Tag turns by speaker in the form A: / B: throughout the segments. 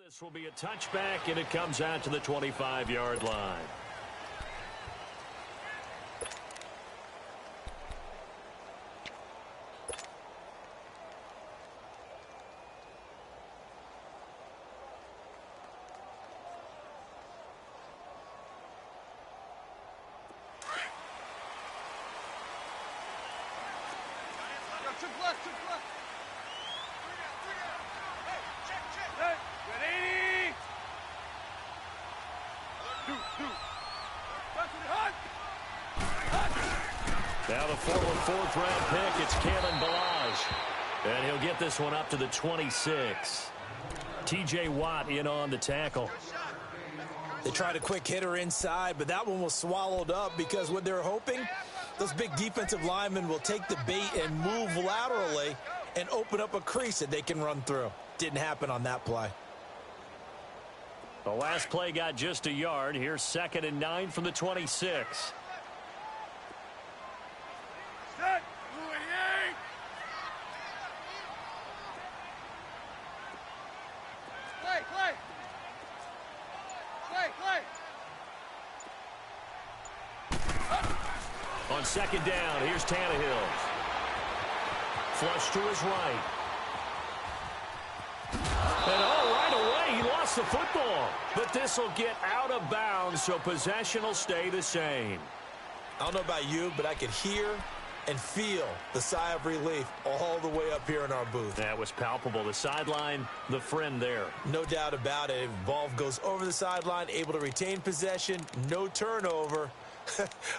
A: This will be a touchback, and it comes out to the 25-yard line. Now the former fourth-round pick, it's Canale, and he'll get this one up to the 26. T.J. Watt in on the tackle.
B: They tried a quick hitter inside, but that one was swallowed up because what they're hoping, those big defensive linemen will take the bait and move laterally and open up a crease that they can run through. Didn't happen on that play.
A: The last play got just a yard. Here's 2nd and 9 from the 26. On 2nd down, here's Tannehill. Flush to his right. And right away, he lost the football. But this will get out of bounds, so possession will stay the same.
B: I don't know about you, but I could hear and feel the sigh of relief all the way up here in our booth.
A: That was palpable. The sideline, the friend there.
B: No doubt about it. Ball goes over the sideline, able to retain possession, no turnover.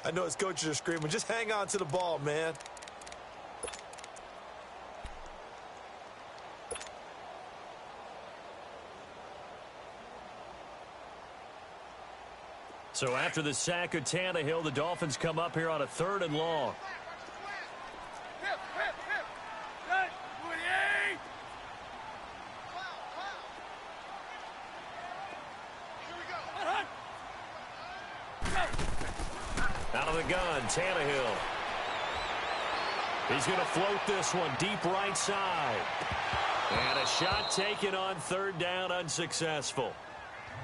B: I know his coaches are screaming, just hang on to the ball, man.
A: So after the sack of Tannehill, the Dolphins come up here on a 3rd and long. Out of the gun, Tannehill. He's going to float this one deep right side. And a shot taken on 3rd down, unsuccessful.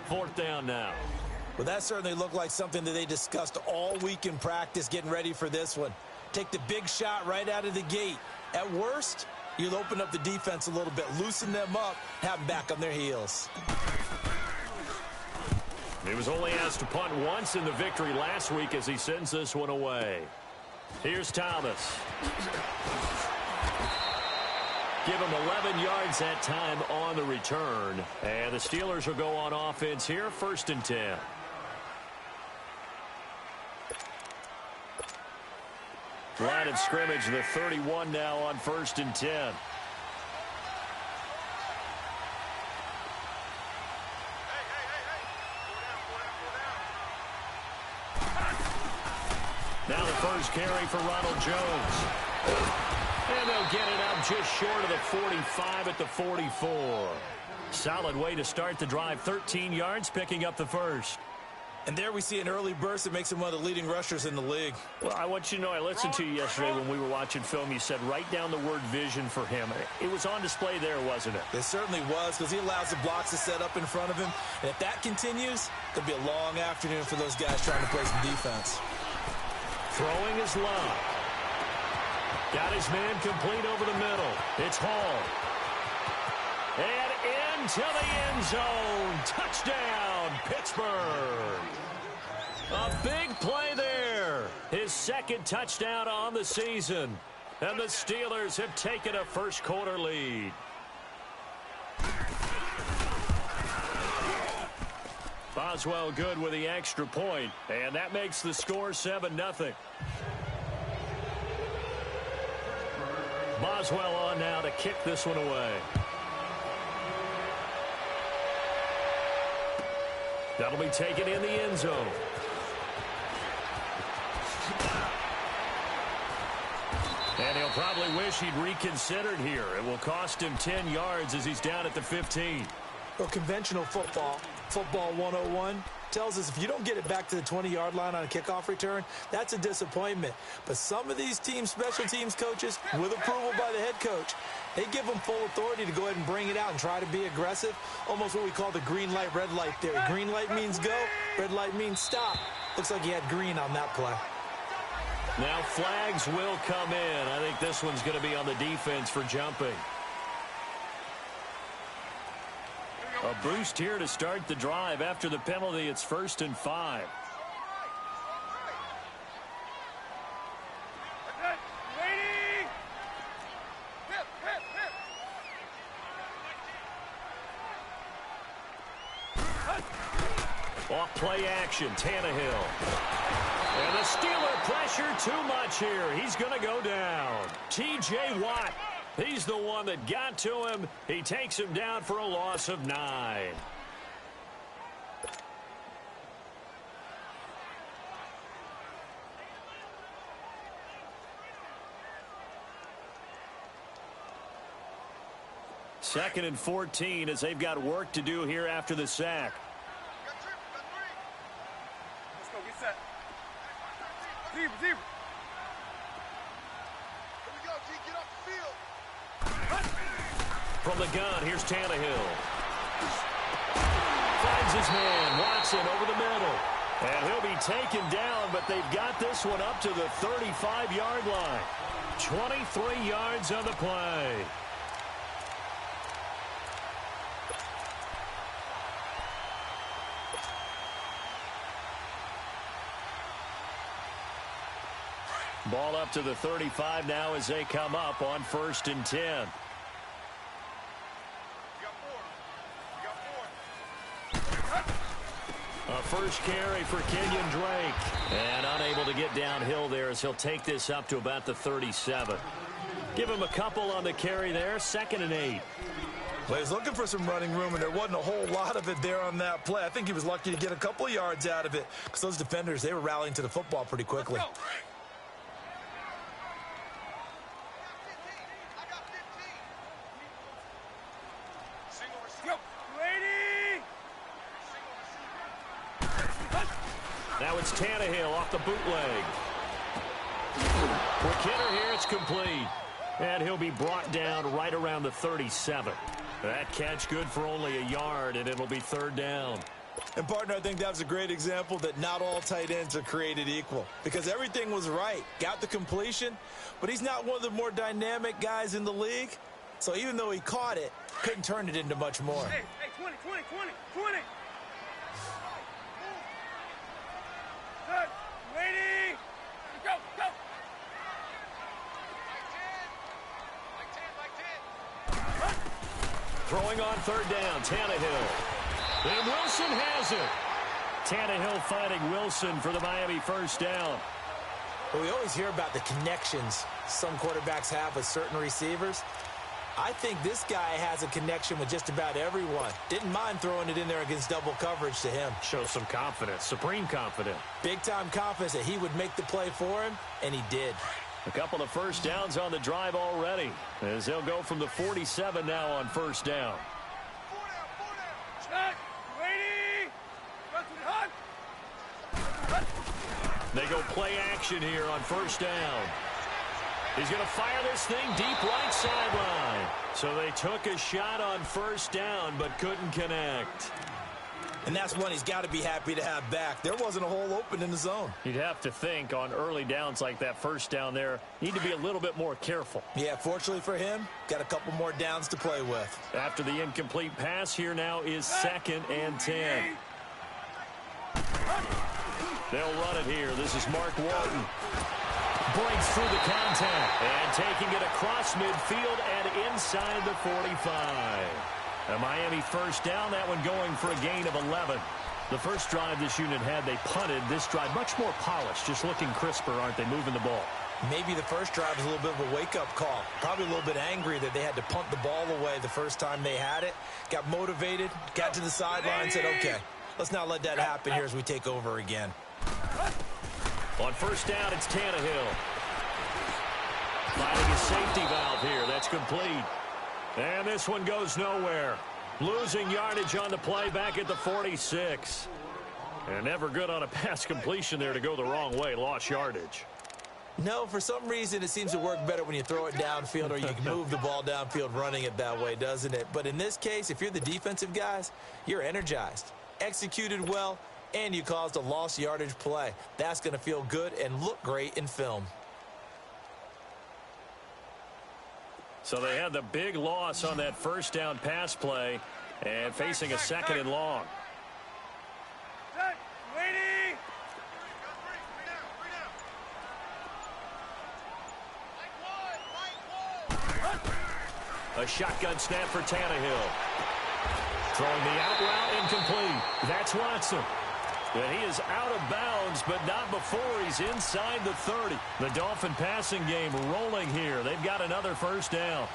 A: 4th down now.
B: Well, that certainly looked like something that they discussed all week in practice getting ready for this one. Take the big shot right out of the gate. At worst, you'll open up the defense a little bit, loosen them up, have them back on their heels.
A: He was only asked to punt once in the victory last week as he sends this one away. Here's Thomas. Give him 11 yards that time on the return. And the Steelers will go on offense here, 1st and 10. Line of scrimmage, the 31 now on 1st and 10. Now the first carry for Ronald Jones. And they'll get it up just short of the 45 at the 44. Solid way to start the drive. 13 yards, picking up the first.
B: And there we see an early burst that makes him one of the leading rushers in the league.
A: Well, I want you to know, I listened to you yesterday when we were watching film. You said write down the word vision for him. It was on display there, wasn't it?
B: It certainly was, because he allows the blocks to set up in front of him. And if that continues, it'll be a long afternoon for those guys trying to play some defense.
A: Throwing is Love. Got his man complete over the middle. It's Hall. And into the end zone. Touchdown, Pittsburgh. A big play there. His 2nd touchdown on the season. And the Steelers have taken a first-quarter lead. Boswell good with the extra point, and that makes the score 7-0. Boswell on now to kick this one away. That'll be taken in the end zone. And he'll probably wish he'd reconsidered here. It will cost him 10 yards as he's down at the 15.
B: Well, conventional football, football 101, tells us if you don't get it back to the 20-yard line on a kickoff return, that's a disappointment. But some of these teams, special teams coaches, with approval by the head coach, they give them full authority to go ahead and bring it out and try to be aggressive, almost what we call the green light, red light theory. Green light means go, red light means stop. Looks like he had green on that play.
A: Now flags will come in. I think this one's going to be on the defense for jumping. A boost here to start the drive. After the penalty, it's 1st and 5. Off play action, Tannehill. And the Steeler pressure too much here. He's going to go down. T.J. Watt, he's the one that got to him. He takes him down for a loss of 9. Second and 14 as they've got work to do here after the sack. From the gun, here's Tannehill. Finds his man, Watson over the middle. And he'll be taken down, but they've got this one up to the 35-yard line. 23 yards on the play. Ball up to the 35 now as they come up on 1st and 10. A first carry for Kenyon Drake. And unable to get downhill there as he'll take this up to about the 37. Give him a couple on the carry there. 2nd and 8.
B: Well, he was looking for some running room, and there wasn't a whole lot of it there on that play. I think he was lucky to get a couple of yards out of it because those defenders, they were rallying to the football pretty quickly.
A: Now it's Tannehill off the bootleg. Quick hitter here, it's complete. And he'll be brought down right around the 37. That catch good for only a yard, and it'll be 3rd down.
B: And, partner, I think that was a great example that not all tight ends are created equal. Because everything was right. Got the completion, but he's not one of the more dynamic guys in the league. So even though he caught it, couldn't turn it into much more.
C: Hey, 20. Good. Ready. Go.
A: Throwing on 3rd down, Tannehill. And Wilson has it. Tannehill finding Wilson for the Miami 1st down.
B: Well, we always hear about the connections some quarterbacks have with certain receivers. I think this guy has a connection with just about everyone. Didn't mind throwing it in there against double coverage to him.
A: Shows some confidence, supreme confidence.
B: Big-time confidence that he would make the play for him, and he did.
A: A couple of 1st downs on the drive already, as they'll go from the 47 now on 1st down. They go play action here on 1st down. He's going to fire this thing deep right sideline. So they took a shot on 1st down, but couldn't connect.
B: And that's one he's got to be happy to have back. There wasn't a hole open in the zone.
A: You'd have to think on early downs like that 1st down there, need to be a little bit more careful.
B: Yeah, fortunately for him, got a couple more downs to play with.
A: After the incomplete pass, here now is 2nd and 10. They'll run it here. This is Mark Walton. Breaks through the contact and taking it across midfield and inside the 45. A Miami 1st down, that one going for a gain of 11. The first drive this unit had, they punted. This drive much more polished, just looking crisper, aren't they, moving the ball?
B: Maybe the first drive was a little bit of a wake-up call. Probably a little bit angry that they had to punt the ball away the first time they had it. Got motivated, got to the sideline, said, okay, let's not let that happen here as we take over again.
A: On 1st down, it's Tannehill. Finding a safety valve here. That's complete. And this one goes nowhere. Losing yardage on the play back at the 46. And never good on a pass completion there to go the wrong way. Lost yardage.
B: No, for some reason it seems to work better when you throw it downfield or you can move the ball downfield running it that way, doesn't it? But in this case, if you're the defensive guys, you're energized, executed well, and you caused a lost yardage play. That's going to feel good and look great in film.
A: So they had the big loss on that first down pass play and facing a second and long.
C: Set. Waiting.
A: A shotgun snap for Tannehill. Throwing the out route incomplete. That's Watson. And he is out of bounds, but not before he's inside the 30. The Dolphin passing game rolling here. They've got another first down.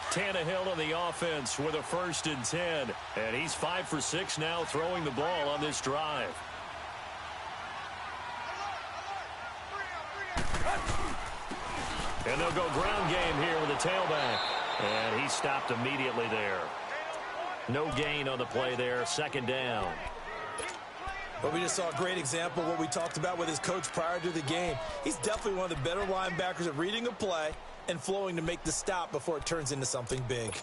A: Tannehill on the offense with a 1st and 10. And he's 5 for 6 now throwing the ball on this drive. And they'll go ground game here with a tailback. And he stopped immediately there. No gain on the play there. 2nd down.
B: But we just saw a great example of what we talked about with his coach prior to the game. He's definitely one of the better linebackers at reading a play and flowing to make the stop before it turns into something big.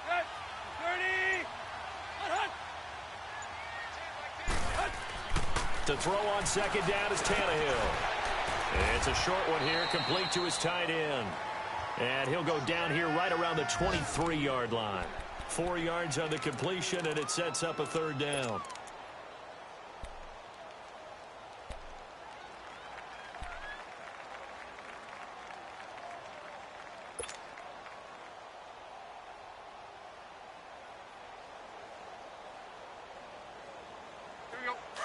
C: Set. 30.
A: To throw on 2nd down is Tannehill. It's a short one here, complete to his tight end. And he'll go down here right around the 23-yard line. 4 yards on the completion, and it sets up a 3rd down.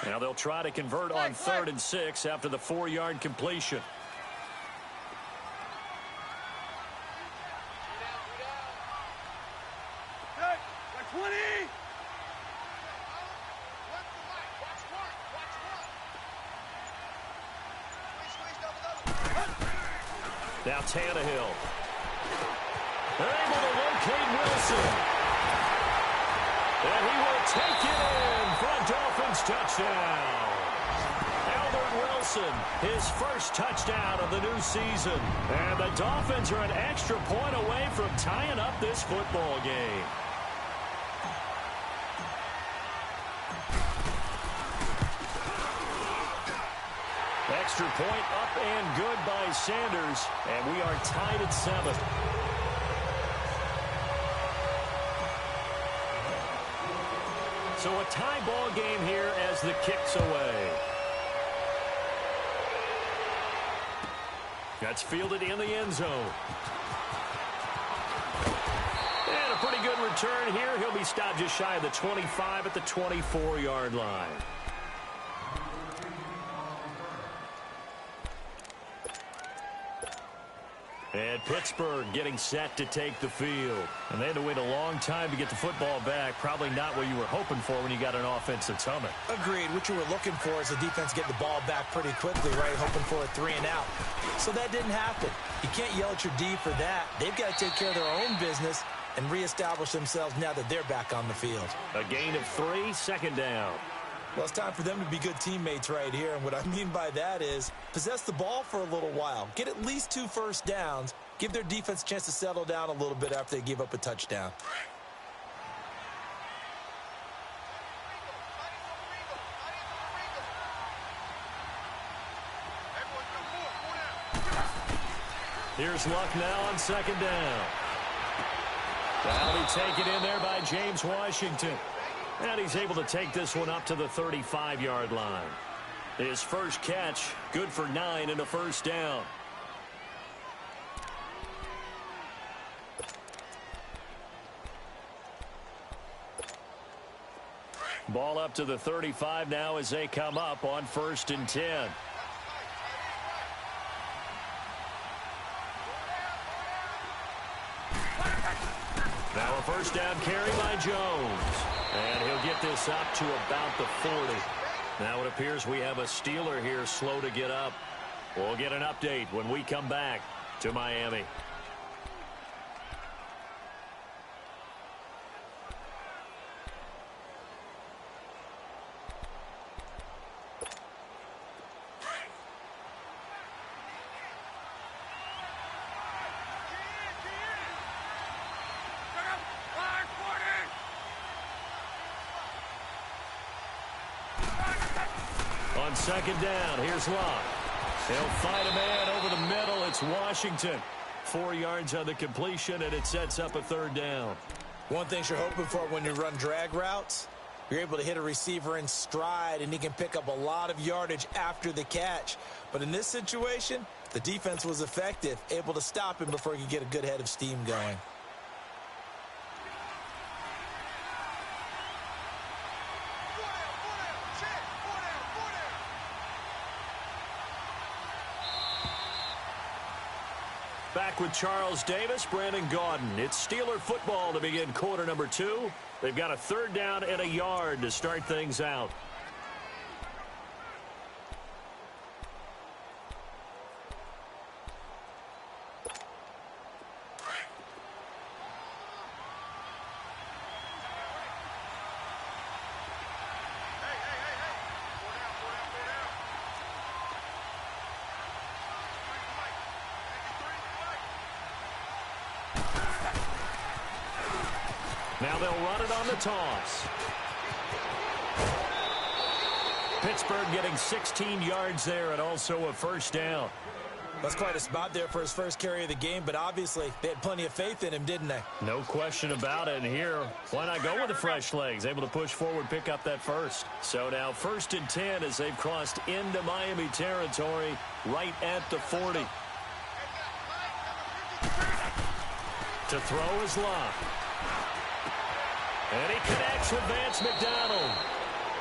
A: Now they'll try to convert on 3rd and 6 after the 4-yard completion.
C: Set. Like 20.
A: Now Tannehill. They're able to locate Wilson. And he will take it in for a Dolphins touchdown. Albert Wilson, his 1st touchdown of the new season. And the Dolphins are an extra point away from tying up this football game. Extra point up and good by Sanders. And we are tied at 7. So a tie ball game here as the kick's away. That's fielded in the end zone. And a pretty good return here. He'll be stopped just shy of the 25 at the 24-yard line. And Pittsburgh getting set to take the field. And they had to wait a long time to get the football back. Probably not what you were hoping for when you got an offense that's humming.
B: Agreed. What you were looking for is the defense get the ball back pretty quickly, right? Hoping for a 3 and out. So that didn't happen. You can't yell at your D for that. They've got to take care of their own business and reestablish themselves now that they're back on the field.
A: A gain of 3, 2nd down.
B: Well, it's time for them to be good teammates right here. And what I mean by that is possess the ball for a little while. Get at least 2 first downs. Give their defense a chance to settle down a little bit after they give up a touchdown.
A: Here's Luck now on 2nd down. That'll be taken in there by James Washington. And he's able to take this one up to the 35-yard line. His first catch, good for 9 and a first down. Ball up to the 35 now as they come up on 1st and 10. Now a first down carry by Jones. And he'll get this up to about the 40. Now it appears we have a Steeler here slow to get up. We'll get an update when we come back to Miami. On 2nd down, here's Locke. He'll fight a man over the middle. It's Washington. 4 yards on the completion, and it sets up a 3rd down.
B: One thing you're hoping for when you run drag routes, you're able to hit a receiver in stride, and he can pick up a lot of yardage after the catch. But in this situation, the defense was effective, able to stop him before he could get a good head of steam going.
A: Back with Charles Davis, Brandon Gaudin. It's Steeler football to begin quarter number 2. They've got a 3rd down and a yard to start things out. Now they'll run it on the toss. Pittsburgh getting 16 yards there and also a 1st down.
B: That's quite a spot there for his first carry of the game, but obviously they had plenty of faith in him, didn't they?
A: No question about it. And here, why not go with the fresh legs? Able to push forward, pick up that first. So now 1st and 10 as they've crossed into Miami territory right at the 40. To throw is Locke. And he connects with Vance McDonald.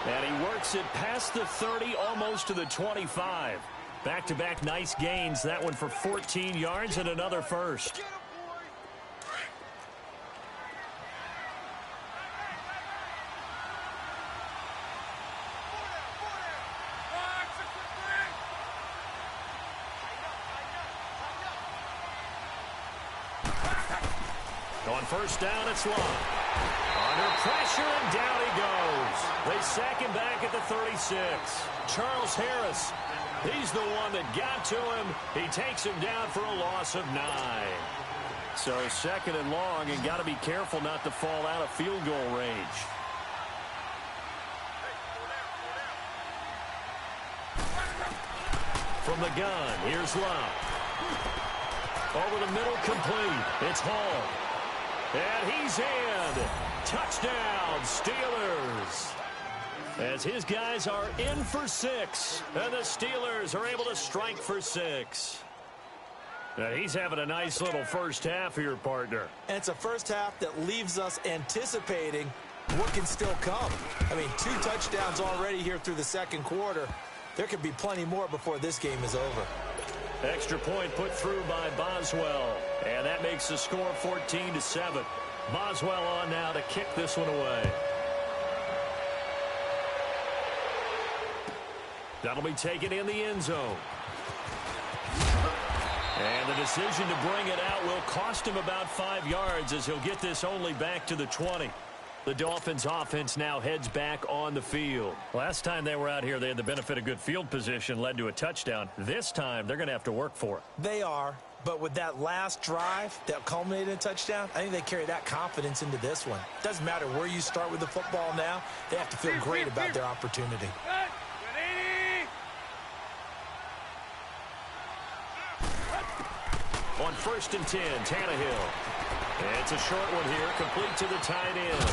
A: And he works it past the 30, almost to the 25. Back-to-back nice gains. That one for 14 yards and another first. On 1st down, it's Locke. Under pressure, and down he goes. They sack him back at the 36. Charles Harris, he's the one that got to him. He takes him down for a loss of 9. So 2nd and long, and got to be careful not to fall out of field goal range. From the gun, here's Locke. Over the middle, complete. It's Hall. And he's in. Touchdown, Steelers. As his guys are in for 6. And the Steelers are able to strike for 6. Now he's having a nice little first half here, partner.
B: And it's a first half that leaves us anticipating what can still come. I mean, 2 touchdowns already here through the 2nd quarter. There could be plenty more before this game is over.
A: Extra point put through by Boswell. And that makes the score 14-7. Boswell on now to kick this one away. That'll be taken in the end zone. And the decision to bring it out will cost him about 5 yards as he'll get this only back to the 20. The Dolphins offense now heads back on the field. Last time they were out here, they had the benefit of good field position, led to a touchdown. This time, they're going to have to work for it.
B: They are, but with that last drive that culminated in a touchdown, I think they carry that confidence into this one. Doesn't matter where you start with the football now, they have to feel great about their opportunity.
A: On 1st and 10, Tannehill. And it's a short one here, complete to the tight end.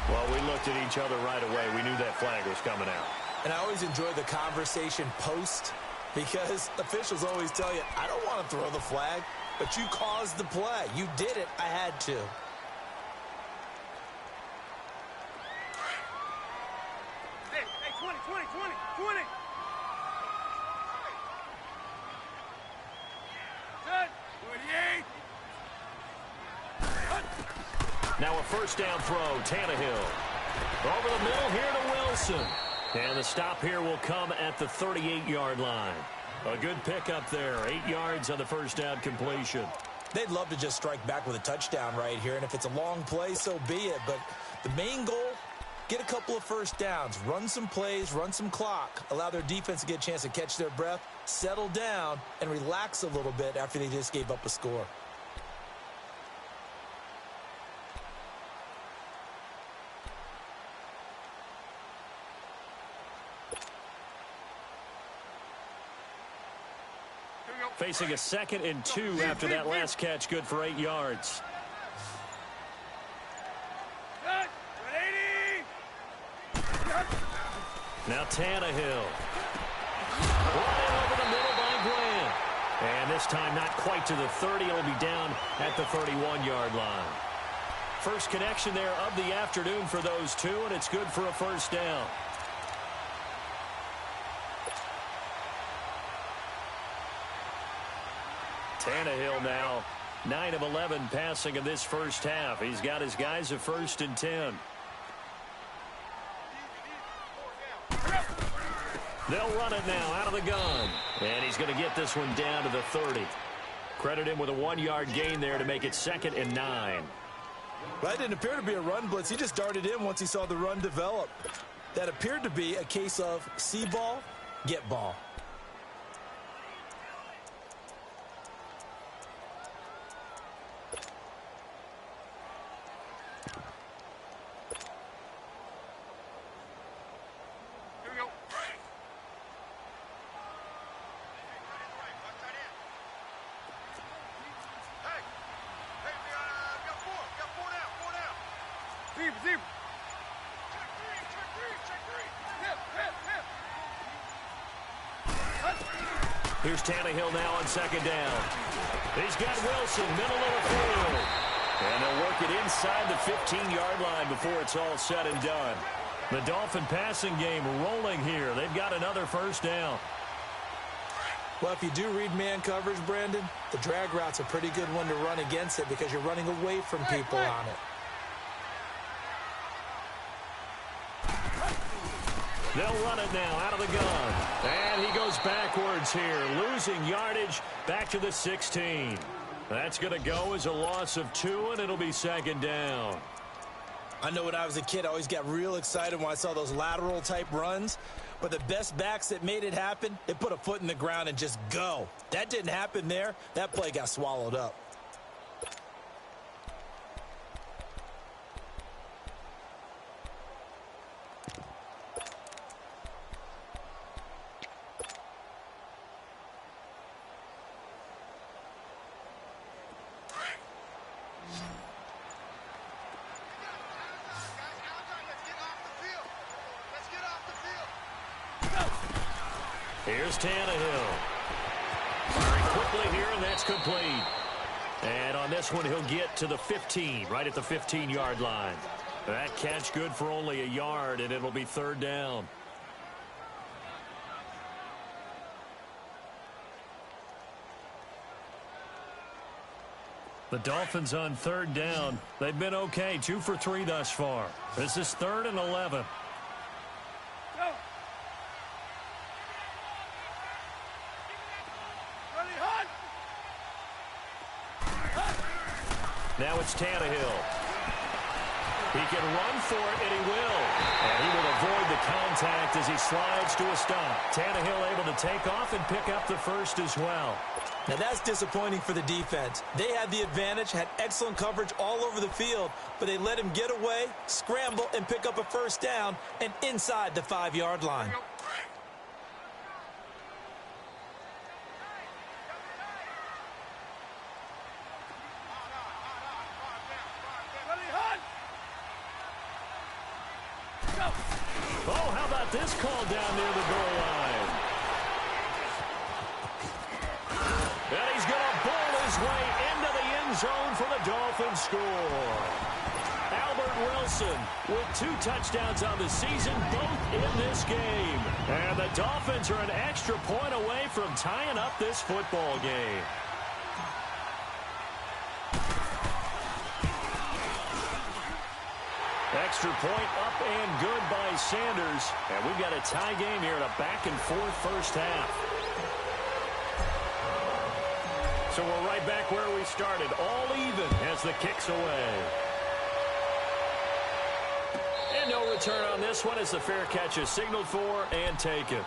A: Well, we looked at each other right away. We knew that flag was coming out.
B: And I always enjoy the conversation post because officials always tell you, I don't want to throw the flag, but you caused the play. You did it. I had to.
C: 20, 20, 20. Set. 28.
A: Now a first down throw, Tannehill. Over the middle here to Wilson. And the stop here will come at the 38-yard line. A good pickup there, 8 yards on the first down completion.
B: They'd love to just strike back with a touchdown right here, and if it's a long play, so be it. But the main goal, get a couple of first downs, run some plays, run some clock, allow their defense to get a chance to catch their breath, settle down, and relax a little bit after they just gave up a score.
A: Facing a 2nd and 2 after that last catch, good for 8 yards. Now Tannehill. Running over the middle by Grant. And this time not quite to the 30. It'll be down at the 31-yard line. First connection there of the afternoon for those two, and it's good for a first down. Tannehill now 9 of 11 passing in this first half. He's got his guys at 1st and 10. They'll run it now out of the gun. And he's going to get this one down to the 30. Credit him with a 1-yard gain there to make it 2nd and 9.
B: Well, that didn't appear to be a run blitz. He just darted in once he saw the run develop. That appeared to be a case of see ball, get ball.
A: Here's Tannehill now on 2nd down. He's got Wilson, middle of the field. And they'll work it inside the 15-yard line before it's all said and done. The Dolphin passing game rolling here. They've got another first down.
B: Well, if you do read man coverage, Brandon, the drag route's a pretty good one to run against it because you're running away from people on it.
A: They'll run it now out of the gun. And he goes backwards here, losing yardage back to the 16. That's going to go as a loss of 2, and it'll be 2nd down.
B: I know when I was a kid, I always got real excited when I saw those lateral-type runs. But the best backs that made it happen, they put a foot in the ground and just go. That didn't happen there. That play got swallowed up.
A: Here's Tannehill. Very quickly here, and that's complete. And on this one, he'll get to the 15, right at the 15-yard line. That catch good for only a yard, and it'll be 3rd down. The Dolphins on 3rd down. They've been okay, 2 for 3 thus far. This is 3rd and 11. Now it's Tannehill. He can run for it, and he will. And he will avoid the contact as he slides to a stop. Tannehill able to take off and pick up the first as well.
B: Now that's disappointing for the defense. They had the advantage, had excellent coverage all over the field, but they let him get away, scramble, and pick up a first down, and inside the 5-yard line.
A: Oh, how about this call down near the goal line? And he's going to bowl his way into the end zone for the Dolphins score. Albert Wilson Wilson with 2 touchdowns on the season, both in this game. And the Dolphins are an extra point away from tying up this football game. Extra point up and good by Sanders. And we've got a tie game here in a back-and-forth first half. So we're right back where we started, all even as the kick's away. And no return on this one as the fair catch is signaled for and taken.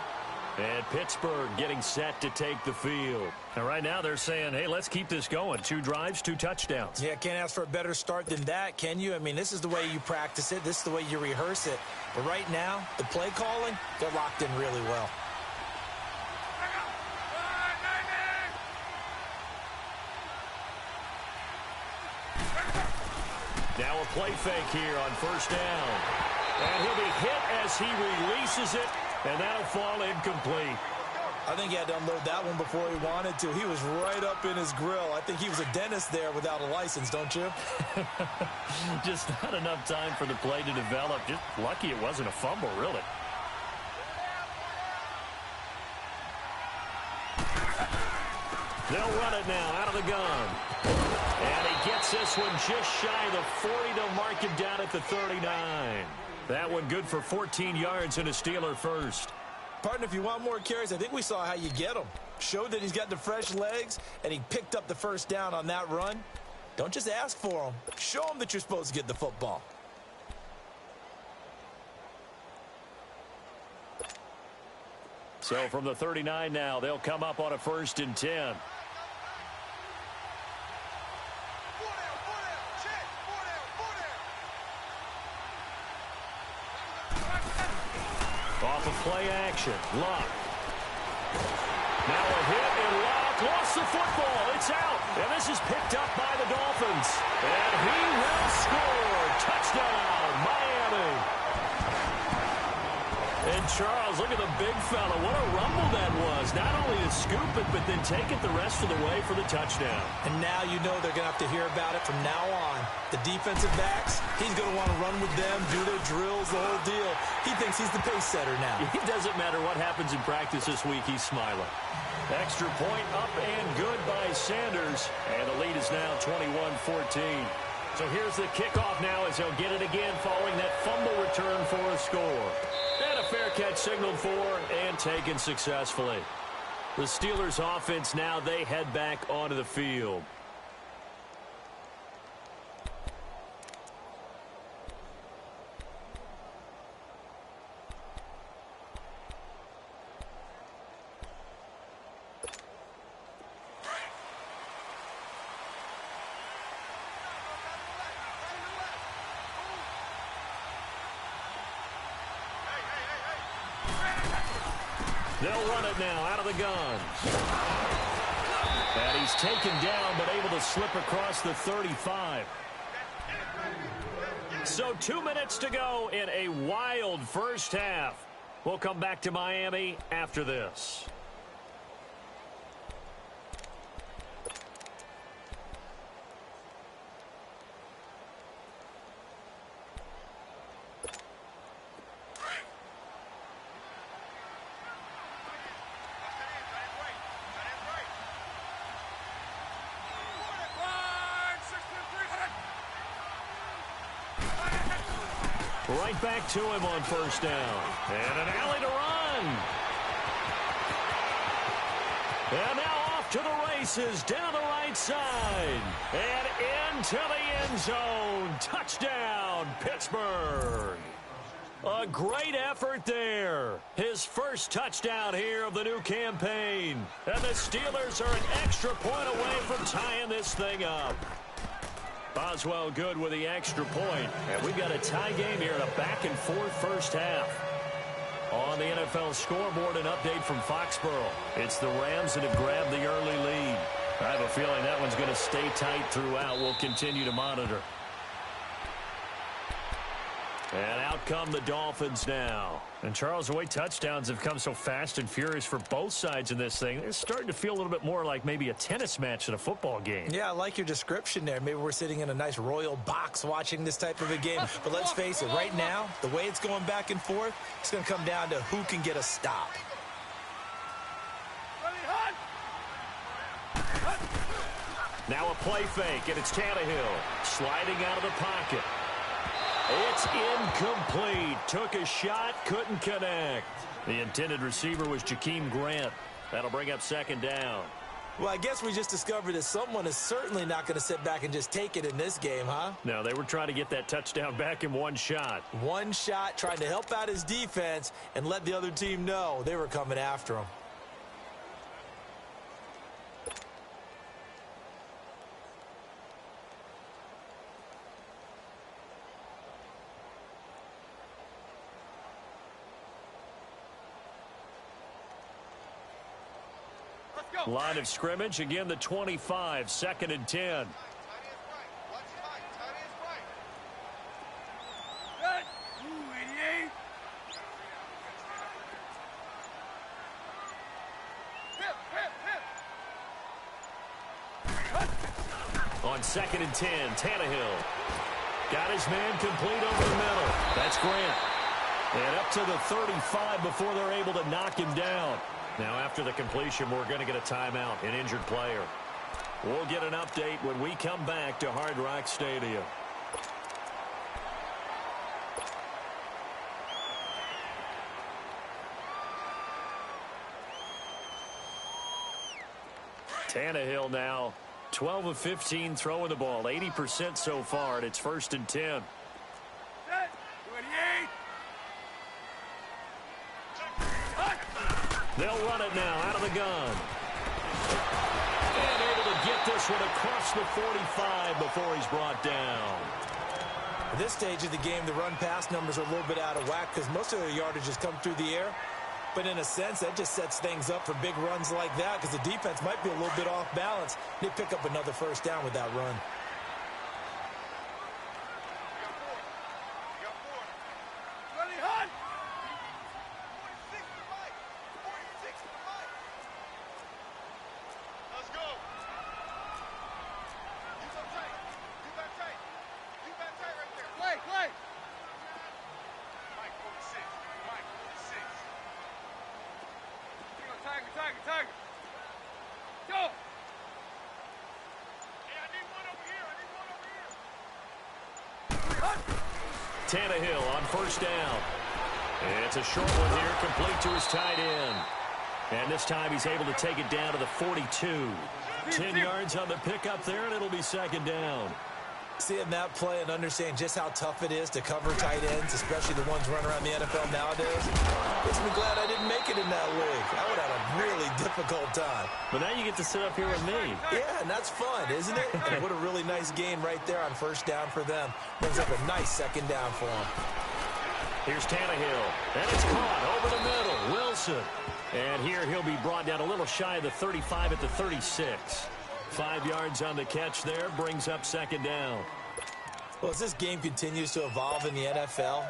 A: And Pittsburgh getting set to take the field. And right now they're saying, hey, let's keep this going. 2 drives, 2 touchdowns.
B: Yeah, can't ask for a better start than that, can you? I mean, this is the way you practice it. This is the way you rehearse it. But right now, the play calling, they're locked in really well.
A: Now a play fake here on first down. And he'll be hit as he releases it, and that'll fall incomplete.
B: I think he had to unload that one before he wanted to. He was right up in his grill. I think he was a dentist there without a license, don't you?
A: Just not enough time for the play to develop. Just lucky it wasn't a fumble, really. They'll run it now out of the gun. And he gets this one just shy of the 40 to mark him down at the 39. That one good for 14 yards and a Steeler first.
B: Partner, if you want more carries, I think we saw how you get him. Showed that he's got the fresh legs, and he picked up the first down on that run. Don't just ask for him. Show him that you're supposed to get the football.
A: So from the 39 now, they'll come up on a 1st and 10. Off of play action, Luck. Now a hit, and Luck lost the football. It's out, and this is picked up by the Dolphins. And he will score. Touchdown, Miami. And Charles, look at the big fella. What a rumble that was. Not only to scoop it, but then take it the rest of the way for the touchdown.
B: And now you know they're going to have to hear about it from now on. The defensive backs, he's going to want to run with them, do their drills, the whole deal. He thinks he's the pace setter now.
A: It doesn't matter what happens in practice this week, he's smiling. Extra point up and good by Sanders. And the lead is now 21-14. So here's the kickoff now as they'll get it again following that fumble return for a score. And a fair catch signaled for and taken successfully. The Steelers offense now, they head back onto the field. They'll run it now out of the gun. And he's taken down but able to slip across the 35. So 2 minutes to go in a wild first half. We'll come back to Miami after this. Right back to him on first down. And an alley to run. And now off to the races down the right side. And into the end zone. Touchdown, Pittsburgh. A great effort there. His first touchdown here of the new campaign. And the Steelers are an extra point away from tying this thing up. Boswell good with the extra point. And we've got a tie game here in a back-and-forth first half. On the NFL scoreboard, an update from Foxborough. It's the Rams that have grabbed the early lead. I have a feeling that one's going to stay tight throughout. We'll continue to monitor. And out come the Dolphins now. And, Charles, the way touchdowns have come so fast and furious for both sides in this thing, it's starting to feel a little bit more like maybe a tennis match than a football game.
B: Yeah, I like your description there. Maybe we're sitting in a nice royal box watching this type of a game. But let's face it, right now, the way it's going back and forth, it's going to come down to who can get a stop.
A: Now a play fake, and it's Tannehill sliding out of the pocket. It's incomplete. Took a shot, couldn't connect. The intended receiver was Jakeem Grant. That'll bring up second down.
B: Well, I guess we just discovered that someone is certainly not going to sit back and just take it in this game, huh?
A: No, they were trying to get that touchdown back in one shot.
B: One shot, trying to help out his defense and let the other team know they were coming after him.
A: Line of scrimmage, again the 25, 2nd and 10. On 2nd and 10, Tannehill got his man complete over the middle. That's Grant. And up to the 35 before they're able to knock him down. Now, after the completion, we're going to get a timeout, an injured player. We'll get an update when we come back to Hard Rock Stadium. Tannehill now, 12 of 15 throwing the ball, 80% so far, and it's 1st and 10. They'll run it now out of the gun. And able to get this one across the 45 before he's brought down.
B: At this stage of the game, the run-pass numbers are a little bit out of whack because most of their yardage has come through the air. But in a sense, that just sets things up for big runs like that because the defense might be a little bit off balance. They pick up another first down with that run.
A: Tannehill on 1st down. It's a short one here, complete to his tight end. And this time he's able to take it down to the 42. 10 yards on the pickup there, and it'll be 2nd down.
B: Seeing that play and understand just how tough it is to cover tight ends, especially the ones running around the NFL nowadays, makes me glad I didn't make it in that league. I would have a really difficult time.
A: But now you get to sit up here with me.
B: Yeah, and that's fun, isn't it? And what a really nice gain right there on 1st down for them. Brings up a nice 2nd down for them.
A: Here's Tannehill, and it's caught over the middle. Wilson. And here he'll be brought down a little shy of the 35 at the 36. 5 yards on the catch there, brings up 2nd down.
B: Well, as this game continues to evolve in the NFL,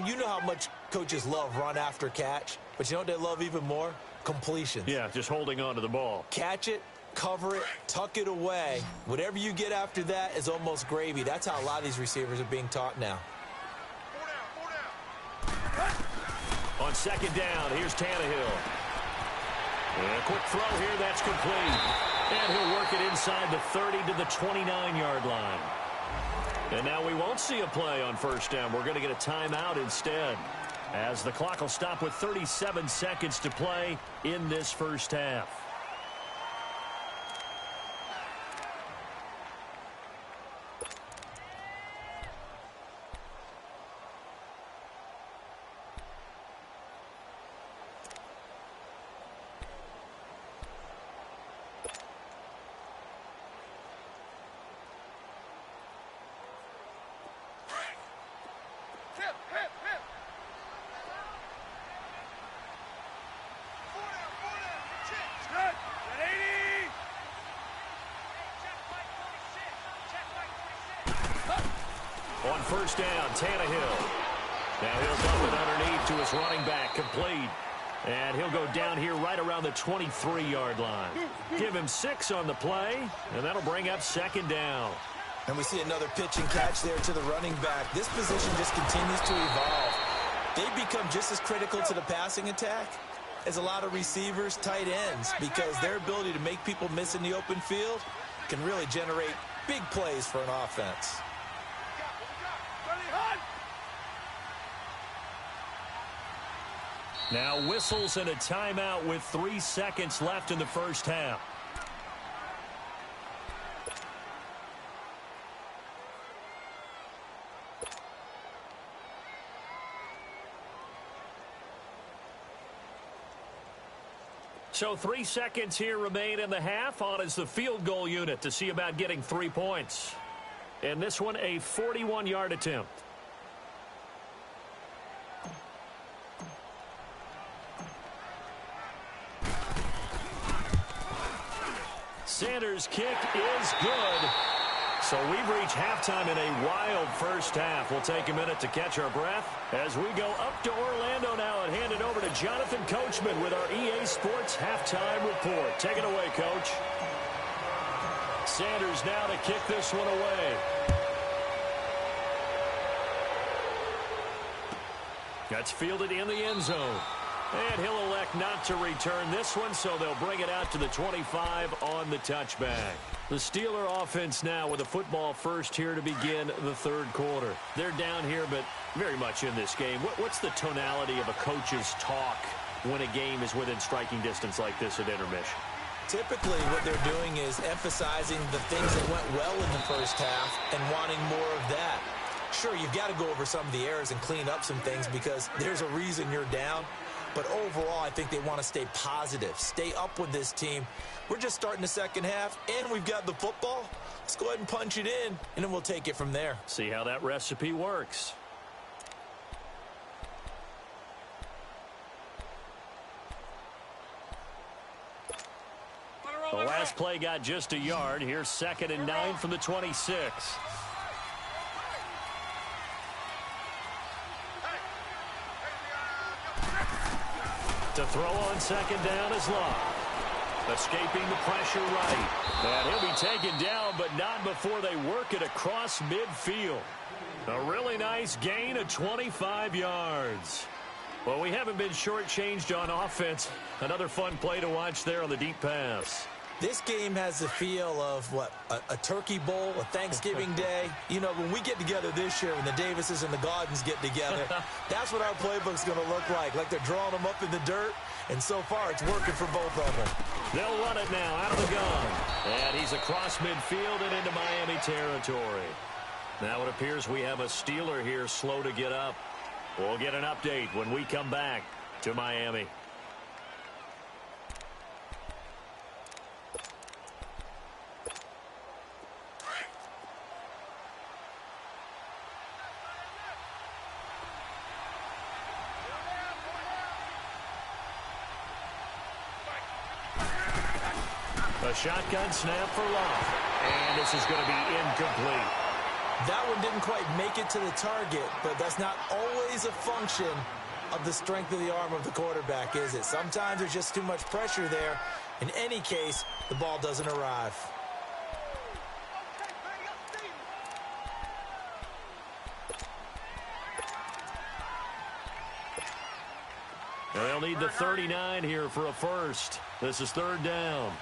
B: you know how much coaches love run after catch, but you know what they love even more? Completions.
A: Yeah, just holding on to the ball.
B: Catch it, cover it, tuck it away. Whatever you get after that is almost gravy. That's how a lot of these receivers are being taught now.
A: On 2nd down, here's Tannehill. And a quick throw here, that's complete. And he'll work it inside the 30 to the 29-yard line. And now we won't see a play on 1st down. We're going to get a timeout instead, as the clock will stop with 37 seconds to play in this 1st half. On 1st down, Tannehill. Now he'll dump it underneath to his running back, complete. And he'll go down here right around the 23-yard line. Give him 6 on the play, and that'll bring up second down.
B: And we see another pitch and catch there to the running back. This position just continues to evolve. They become just as critical to the passing attack as a lot of receivers, tight ends, because their ability to make people miss in the open field can really generate big plays for an offense.
A: Now whistles and a timeout with 3 seconds left in the first half. So 3 seconds here remain in the half. On is the field goal unit to see about getting 3 points. And this one a 41-yard attempt. Sanders' kick is good. So we've reached halftime in a wild first half. We'll take a minute to catch our breath as we go up to Orlando now and hand it over to Jonathan Coachman with our EA Sports halftime report. Take it away, Coach. Sanders now to kick this one away. That's fielded in the end zone. And he'll elect not to return this one, so they'll bring it out to the 25 on the touchback. The Steeler offense now with a football first here to begin the third quarter. They're down here, but very much in this game. What's the tonality of a coach's talk when a game is within striking distance like this at intermission?
B: Typically, what they're doing is emphasizing the things that went well in the first half and wanting more of that. Sure, you've got to go over some of the errors and clean up some things because there's a reason you're down. But overall, I think they want to stay positive, stay up with this team. We're just starting the second half, and we've got the football. Let's go ahead and punch it in, and then we'll take it from there.
A: See how that recipe works. The last play got just a yard. Here's 2nd and 9 from the 26. To throw on 2nd down is Love. Escaping the pressure right. And he'll be taken down, but not before they work it across midfield. A really nice gain of 25 yards. Well, we haven't been shortchanged on offense. Another fun play to watch there on the deep pass.
B: This game has the feel of, what, a turkey bowl, a Thanksgiving day. You know, when we get together this year, when the Davises and the Gaudens get together, that's what our playbook's going to look like they're drawing them up in the dirt, and so far it's working for both of them.
A: They'll run it now out of the gun. And he's across midfield and into Miami territory. Now it appears we have a Steeler here slow to get up. We'll get an update when we come back to Miami. A shotgun snap for Love. And this is going to be incomplete.
B: That one didn't quite make it to the target, but that's not always a function of the strength of the arm of the quarterback, is it? Sometimes there's just too much pressure there. In any case, the ball doesn't arrive.
A: And they'll need the 39 here for a first. This is 3rd down.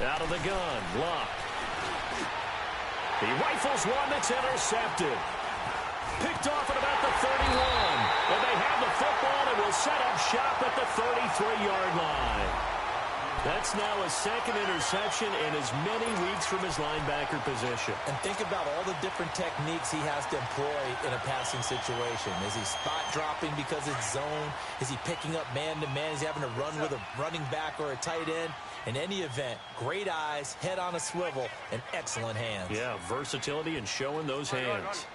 A: Out of the gun, Luck. He rifles one that's intercepted. Picked off at about the 31. And they have the football and will set up shop at the 33-yard line. That's now a 2nd interception in as many weeks from his linebacker position.
B: And think about all the different techniques he has to employ in a passing situation. Is he spot dropping because it's zone? Is he picking up man-to-man? Is he having to run with a running back or a tight end? In any event, great eyes, head on a swivel, and excellent hands.
A: Yeah, versatility and showing those hands.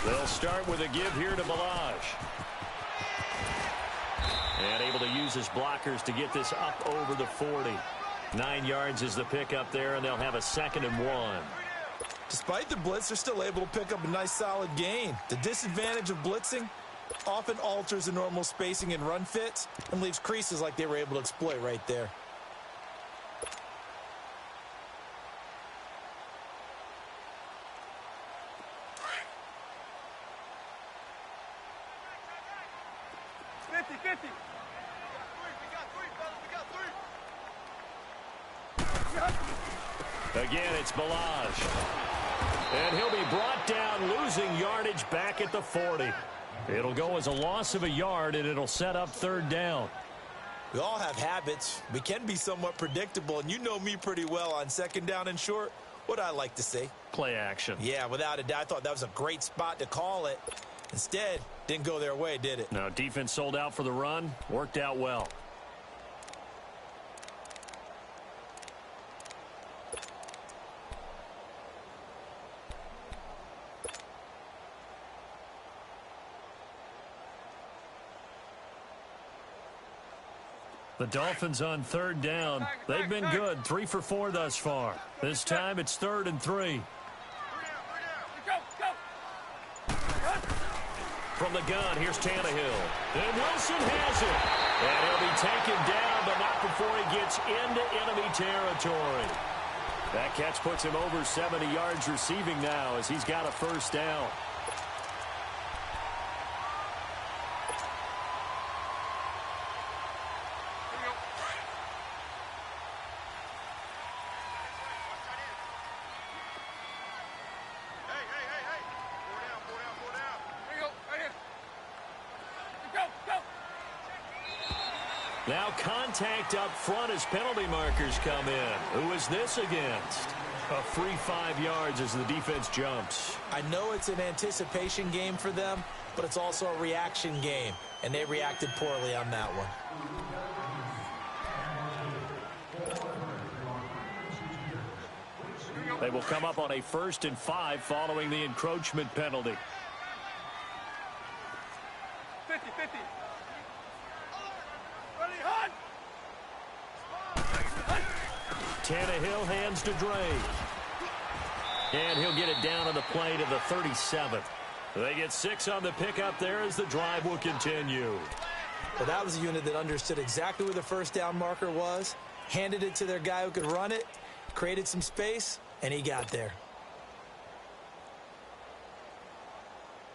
A: They'll start with a give here to Balaj. And able to use his blockers to get this up over the 40. 9 yards is the pickup there, and they'll have a 2nd and 1.
B: Despite the blitz, they're still able to pick up a nice solid gain. The disadvantage of blitzing often alters the normal spacing and run fits and leaves creases like they were able to exploit right there.
A: Again, it's Balaj. And he'll be brought down, losing yardage back at the 40. It'll go as a loss of a yard, and it'll set up 3rd down.
B: We all have habits. We can be somewhat predictable, and you know me pretty well on 2nd down and short. What I like to say?
A: Play action.
B: Yeah, without a doubt. I thought that was a great spot to call it. Instead, didn't go their way, did it?
A: No, defense sold out for the run. Worked out well. The Dolphins on 3rd down. They've been good, 3 for 4 thus far. This time it's 3rd and 3. From the gun, here's Tannehill. And Wilson has it. And he'll be taken down, but not before he gets into enemy territory. That catch puts him over 70 yards receiving now as he's got a 1st down. Now contact up front as penalty markers come in. Who is this against? A free 5 yards as the defense jumps.
B: I know it's an anticipation game for them, but it's also a reaction game, and they reacted poorly on that one.
A: They will come up on a 1st and 5 following the encroachment penalty.
C: 50-50.
A: Tannehill hands to Drake. And he'll get it down on the play to the 37. They get 6 on the pickup there as the drive will continue.
B: Well, that was a unit that understood exactly where the 1st down marker was, handed it to their guy who could run it, created some space, and he got there.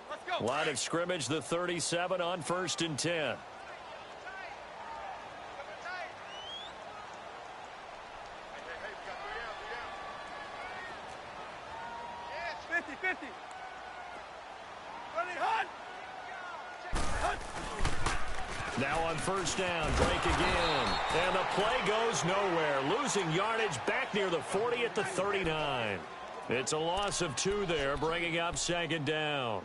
C: Let's go.
A: Line of scrimmage, the 37 on 1st and 10. Now on 1st down, Drake again. And the play goes nowhere. Losing yardage back near the 40 at the 39. It's a loss of 2 there, bringing up 2nd down.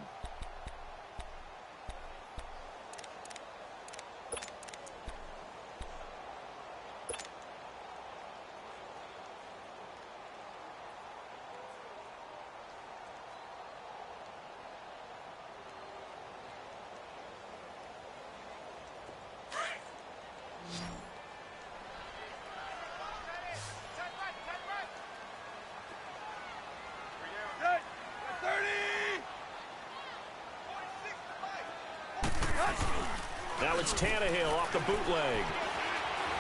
A: Now it's Tannehill off the bootleg.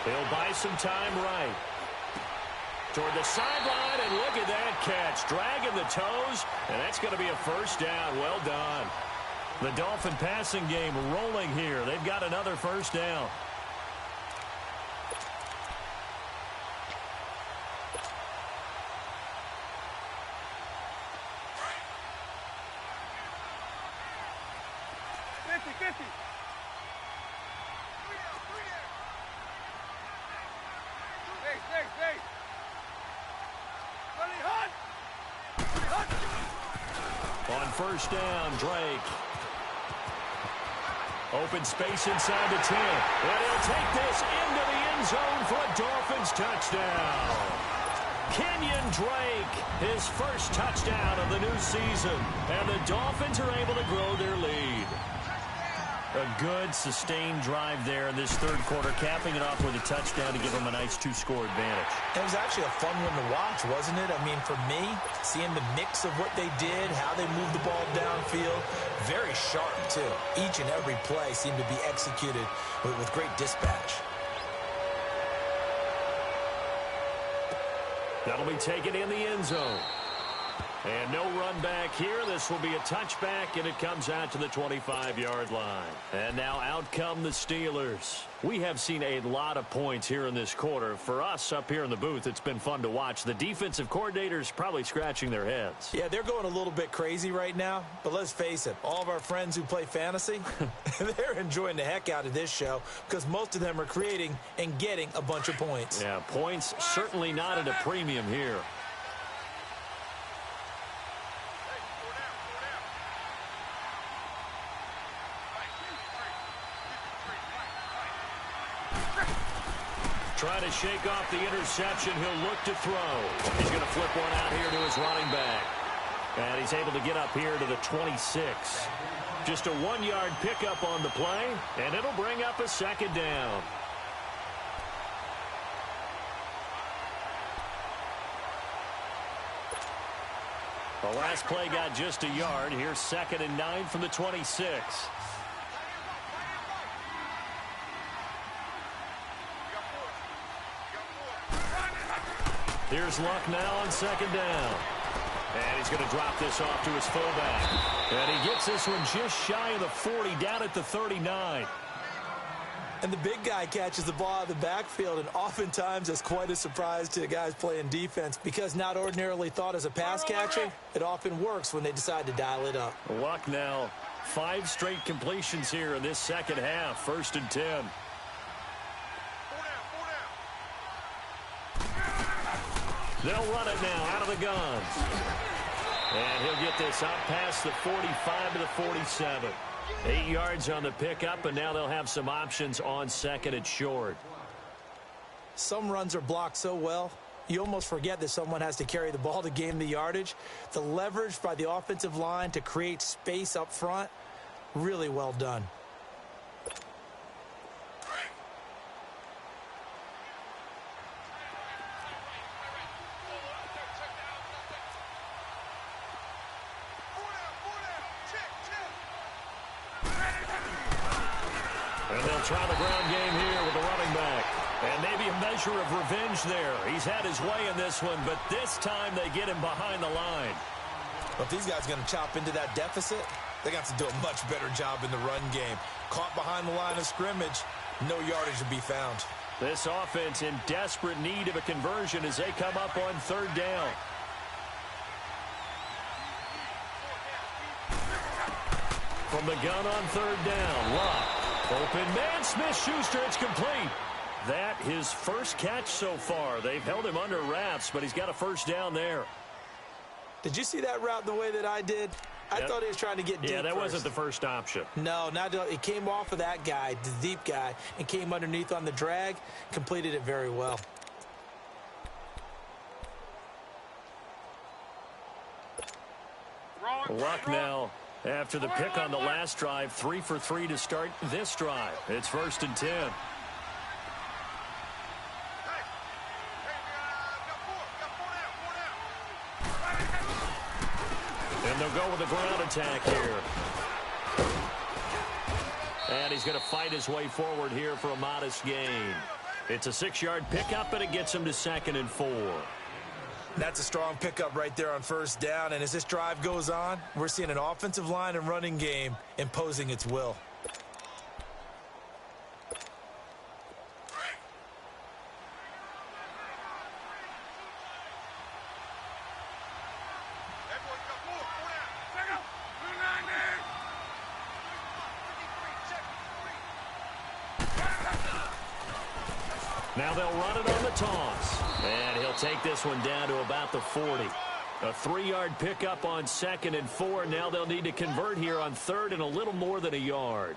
A: He'll buy some time right. Toward the sideline, and look at that catch. Dragging the toes, and that's going to be a 1st down. Well done. The Dolphin passing game rolling here. They've got another 1st down. On 1st down, Drake. Open space inside the 10. And he'll take this into the end zone for a Dolphins touchdown. Kenyon Drake, his 1st touchdown of the new season. And the Dolphins are able to grow their lead. A good, sustained drive there in this third quarter, capping it off with a touchdown to give them a nice 2-score advantage.
B: It was actually a fun one to watch, wasn't it? I mean, for me, seeing the mix of what they did, how they moved the ball downfield, very sharp, too. Each and every play seemed to be executed with great dispatch.
A: That'll be taken in the end zone. And no run back here. This will be a touchback, and it comes out to the 25-yard line. And now out come the Steelers. We have seen a lot of points here in this quarter. For us up here in the booth, it's been fun to watch. The defensive coordinators probably scratching their heads.
B: Yeah, they're going a little bit crazy right now. But let's face it, all of our friends who play fantasy, they're enjoying the heck out of this show because most of them are creating and getting a bunch of points.
A: Yeah, points certainly not at a premium here. Trying to shake off the interception. He'll look to throw. He's going to flip one out here to his running back. And he's able to get up here to the 26. Just a 1-yard pickup on the play, and it'll bring up a second down. The last play got just a yard. Here's 2nd and 9 from the 26. Here's Luck now on 2nd down. And he's going to drop this off to his fullback. And he gets this one just shy of the 40, down at the 39.
B: And the big guy catches the ball out of the backfield, and oftentimes it's quite a surprise to the guys playing defense because not ordinarily thought as a pass catcher, it often works when they decide to dial it up.
A: Luck now, 5 straight completions here in this second half. 1st and 10. They'll run it now out of the guns. And he'll get this up past the 45 to the 47. 8 yards on the pickup, and now they'll have some options on 2nd and short.
B: Some runs are blocked so well, you almost forget that someone has to carry the ball to gain the yardage. The leverage by the offensive line to create space up front, really well done.
A: And they'll try the ground game here with the running back. And maybe a measure of revenge there. He's had his way in this one, but this time they get him behind the line.
B: Well, if these guys are going to chop into that deficit, they got to do a much better job in the run game. Caught behind the line of scrimmage, no yardage to be found.
A: This offense in desperate need of a conversion as they come up on 3rd down. From the gun on 3rd down, Luck. Open man, Smith-Schuster, it's complete. That his first catch so far. They've held him under wraps, but he's got a 1st down there.
B: Did you see that route the way that I did? I thought he was trying to get deep.
A: Yeah, that
B: first.
A: wasn't the first option.
B: No, it came off of that guy, the deep guy, and came underneath on the drag, completed it very well.
A: Luck now, after the pick on the last drive, 3 for 3 to start this drive. It's 1st and 10. And they'll go with a ground attack here. And he's going to fight his way forward here for a modest gain. It's a 6-yard pickup, and it gets him to 2nd and 4.
B: That's a strong pickup right there on 1st down. And as this drive goes on, we're seeing an offensive line and running game imposing its will.
A: Now they'll run it on the toss. And he'll take this one down to about the 40. A 3-yard pickup on 2nd and 4. Now they'll need to convert here on 3rd and a little more than a yard.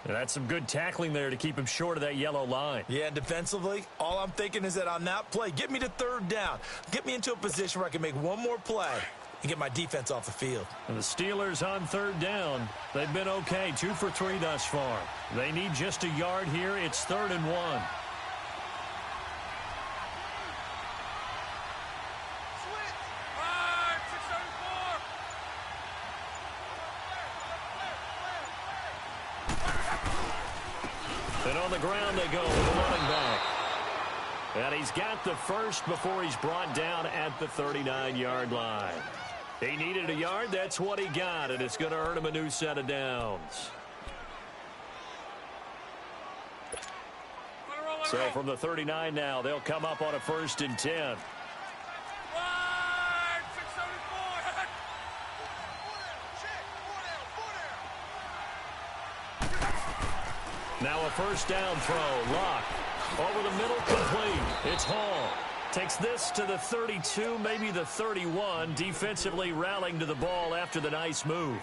A: And that's some good tackling there to keep him short of that yellow line.
B: Yeah, defensively, all I'm thinking is that on that play, get me to 3rd down. Get me into a position where I can make one more play and get my defense off the field.
A: And the Steelers on third down. They've been okay, 2 for 3 thus far. They need just a yard here. It's 3rd and 1. And on the ground they go with the running back. And he's got the first before he's brought down at the 39-yard line. He needed a yard. That's what he got, and it's going to earn him a new set of downs. So from the 39 now, they'll come up on a 1st and 10. Now a 1st down throw. Lock. Over the middle, complete. It's Hall. Takes this to the 32, maybe the 31. Defensively rallying to the ball after the nice move.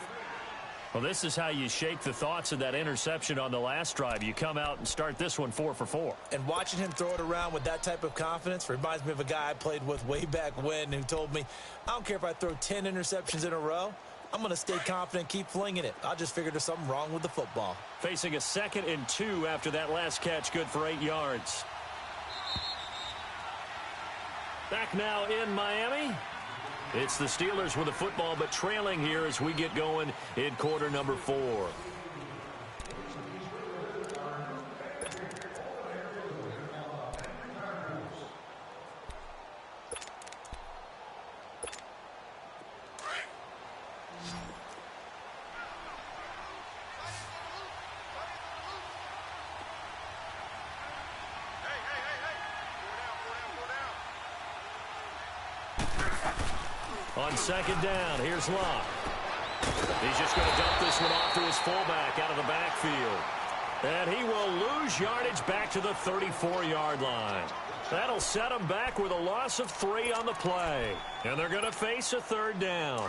A: Well, this is how you shake the thoughts of that interception on the last drive. You come out and start this one 4 for 4.
B: And watching him throw it around with that type of confidence reminds me of a guy I played with way back when who told me, I don't care if I throw 10 interceptions in a row. I'm going to stay confident, keep flinging it. I just figured there's something wrong with the football.
A: Facing a 2nd and 2 after that last catch, good for 8 yards. Back now in Miami. It's the Steelers with the football, but trailing here as we get going in quarter number 4. On 2nd down, here's Locke. He's just going to dump this one off to his fullback out of the backfield. And he will lose yardage back to the 34-yard line. That'll set him back with a loss of 3 on the play. And they're going to face a 3rd down.
C: Go.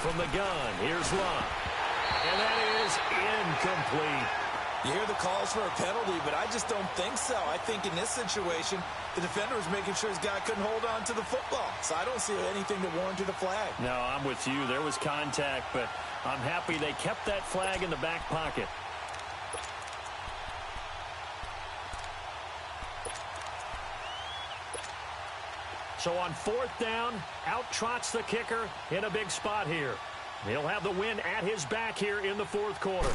A: From the gun, here's Locke. And that is incomplete.
B: You hear the calls for a penalty, but I just don't think so. I think in this situation, the defender was making sure his guy couldn't hold on to the football. So I don't see anything that warranted a flag.
A: No, I'm with you. There was contact, but I'm happy they kept that flag in the back pocket. So on 4th down, out trots the kicker in a big spot here. He'll have the win at his back here in the 4th quarter.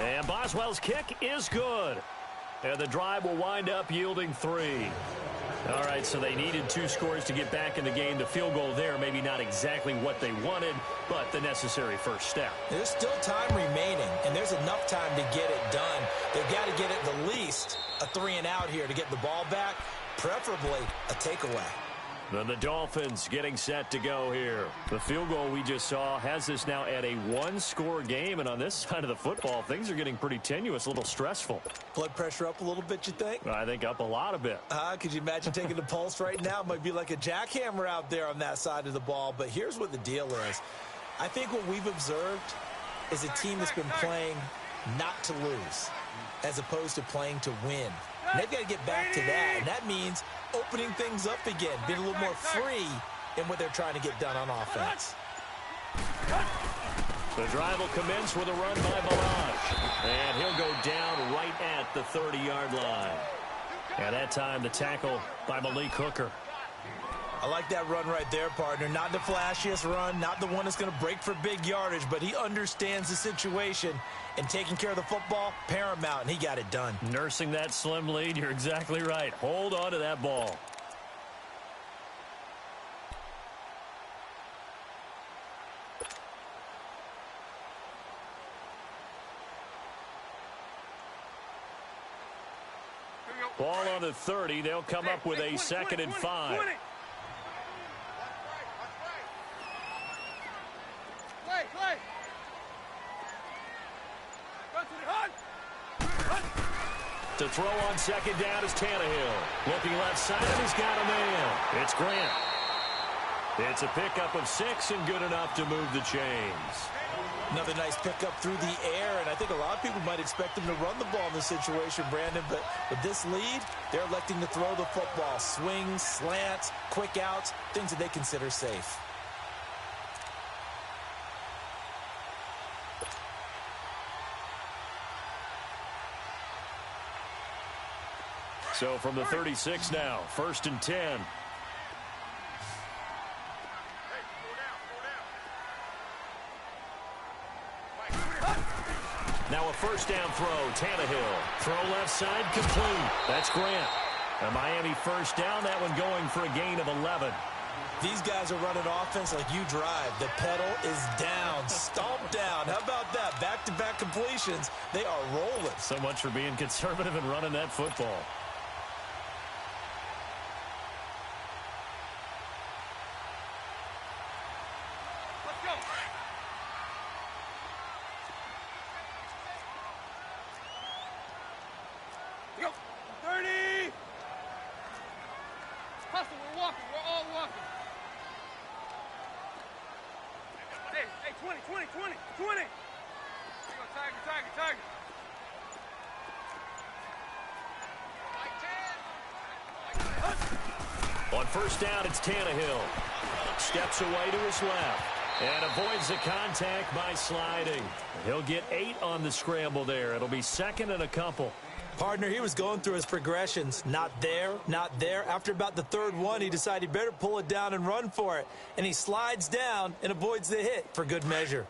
A: And Boswell's kick is good. And the drive will wind up yielding 3. All right, so they needed 2 scores to get back in the game. The field goal there, maybe not exactly what they wanted, but the necessary first step.
B: There's still time remaining, and there's enough time to get it done. They've got to get at the least a 3 and out here to get the ball back, preferably a takeaway.
A: Then the Dolphins getting set to go here. The field goal we just saw has us now at a 1-score game, and on this side of the football, things are getting pretty tenuous, a little stressful.
B: Blood pressure up a little bit, you think?
A: I think up a lot a bit.
B: Could you imagine taking the pulse right now? It might be like a jackhammer out there on that side of the ball, but here's what the deal is. I think what we've observed is a team that's been playing not to lose as opposed to playing to win. And they've got to get back to that, and that means opening things up again, being a little more free in what they're trying to get done on offense.
A: The drive will commence with a run by Balaj. And he'll go down right at the 30-yard line. At that time, the tackle by Malik Hooker.
B: I like that run right there, partner. Not the flashiest run, not the one that's going to break for big yardage, but he understands the situation, and taking care of the football, paramount, and he got it done.
A: Nursing that slim lead, you're exactly right. Hold on to that ball. Ball on the 30. They'll come up with a 2nd and 5. To throw on 2nd down is Tannehill. Looking left side, he's got a man. It's Grant. It's a pickup of 6 and good enough to move the chains.
B: Another nice pickup through the air, and I think a lot of people might expect him to run the ball in this situation, Brandon, but with this lead, they're electing to throw the football. Swings, slants, quick outs, things that they consider safe.
A: So from the 36 now, 1st and 10. Now a first down throw, Tannehill. Throw left side, complete. That's Grant. A Miami first down, that one going for a gain of 11.
B: These guys are running offense like you drive. The pedal is down, stomped down. How about that? Back-to-back completions. They are rolling.
A: So much for being conservative and running that football. On first down, it's Tannehill. Steps away to his left and avoids the contact by sliding. He'll get 8 on the scramble there. It'll be 2nd and a couple.
B: Partner, he was going through his progressions. Not there, not there. After about the 3rd one, he decided he better pull it down and run for it. And he slides down and avoids the hit for good measure.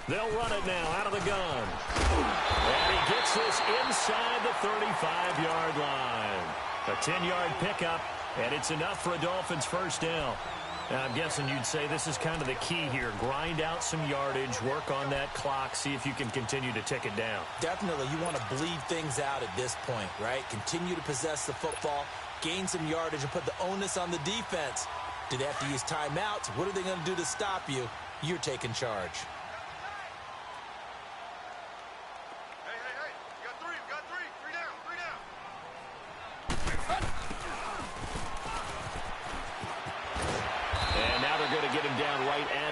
A: They'll run it now out of the gun. And he gets this inside the 35-yard line. A 10-yard pickup, and it's enough for a Dolphins first down. And I'm guessing you'd say this is kind of the key here. Grind out some yardage, work on that clock, see if you can continue to tick it down.
B: Definitely, you want to bleed things out at this point, right? Continue to possess the football, gain some yardage, and put the onus on the defense. Do they have to use timeouts? What are they going to do to stop you? You're taking charge.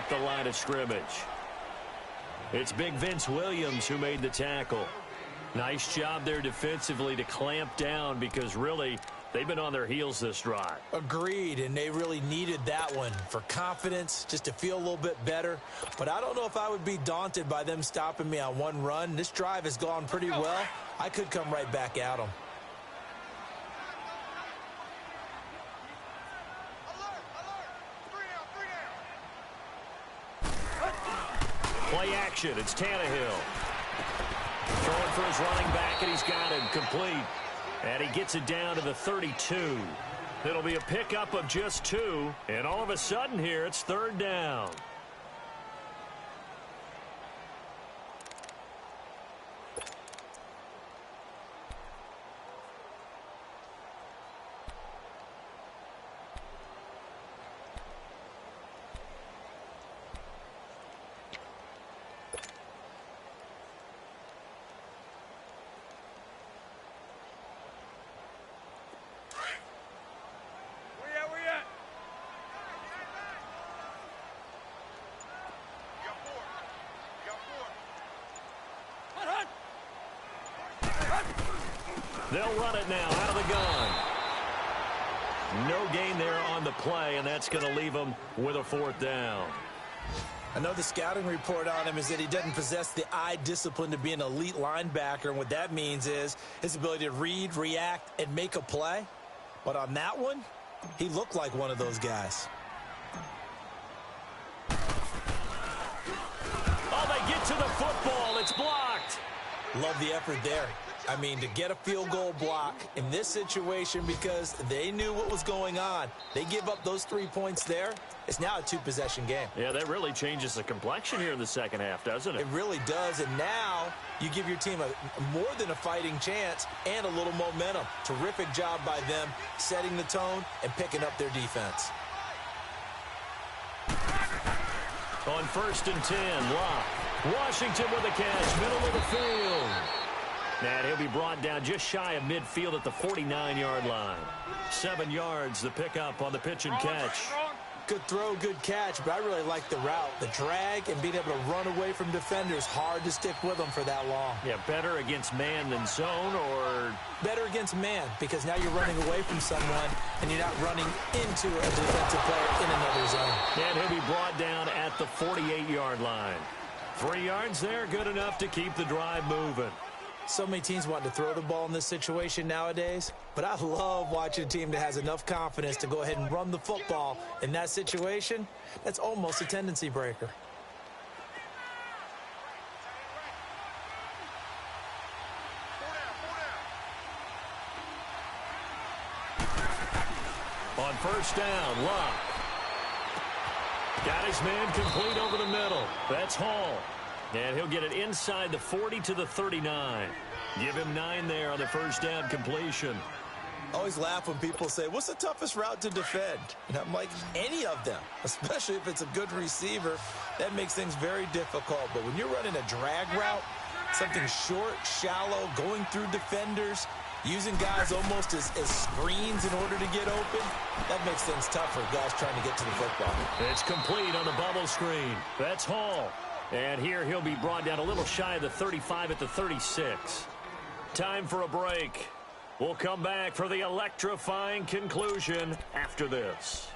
A: The line of scrimmage. It's big Vince Williams who made the tackle. Nice job there defensively to clamp down because really they've been on their heels this drive.
B: Agreed, and they really needed that one for confidence, just to feel a little bit better. But I don't know if I would be daunted by them stopping me on one run. This drive has gone pretty well. I could come right back at them.
A: Play action. It's Tannehill. Throwing for his running back, and he's got him complete. And he gets it down to the 32. It'll be a pickup of just 2. And all of a sudden here, it's 3rd down. They'll run it now out of the gun. No gain there on the play, and that's going to leave them with a 4th down.
B: I know the scouting report on him is that he doesn't possess the eye discipline to be an elite linebacker, and what that means is his ability to read, react, and make a play. But on that one, he looked like one of those guys.
A: Oh, they get to the football. It's blocked.
B: Love the effort there. I mean, to get a field goal block in this situation because they knew what was going on. They give up those 3 points there. It's now a 2-possession game.
A: Yeah, that really changes the complexion here in the second half, doesn't it?
B: It really does, and now you give your team a more than a fighting chance and a little momentum. Terrific job by them setting the tone and picking up their defense.
A: On 1st and 10, Locke. Washington with a catch, middle of the field. And he'll be brought down just shy of midfield at the 49-yard line. 7 yards, the pickup on the pitch and catch.
B: Good throw, good catch, but I really like the route. The drag and being able to run away from defenders, hard to stick with them for that long.
A: Yeah, better against man than zone, or
B: better against man, because now you're running away from someone and you're not running into a defensive player in another zone.
A: And he'll be brought down at the 48-yard line. 3 yards there, good enough to keep the drive moving.
B: So many teams want to throw the ball in this situation nowadays, but I love watching a team that has enough confidence to go ahead and run the football in that situation. That's almost a tendency breaker.
A: On 1st down, Locke. Got his man complete over the middle. That's Hall. And he'll get it inside the 40 to the 39. Give him 9 there on the 1st down completion.
B: I always laugh when people say, what's the toughest route to defend? And I'm like, any of them, especially if it's a good receiver. That makes things very difficult. But when you're running a drag route, something short, shallow, going through defenders, using guys almost as screens in order to get open, that makes things tough for guys trying to get to the football.
A: It's complete on the bubble screen. That's Hall. And here he'll be brought down a little shy of the 35 at the 36. Time for a break. We'll come back for the electrifying conclusion after this.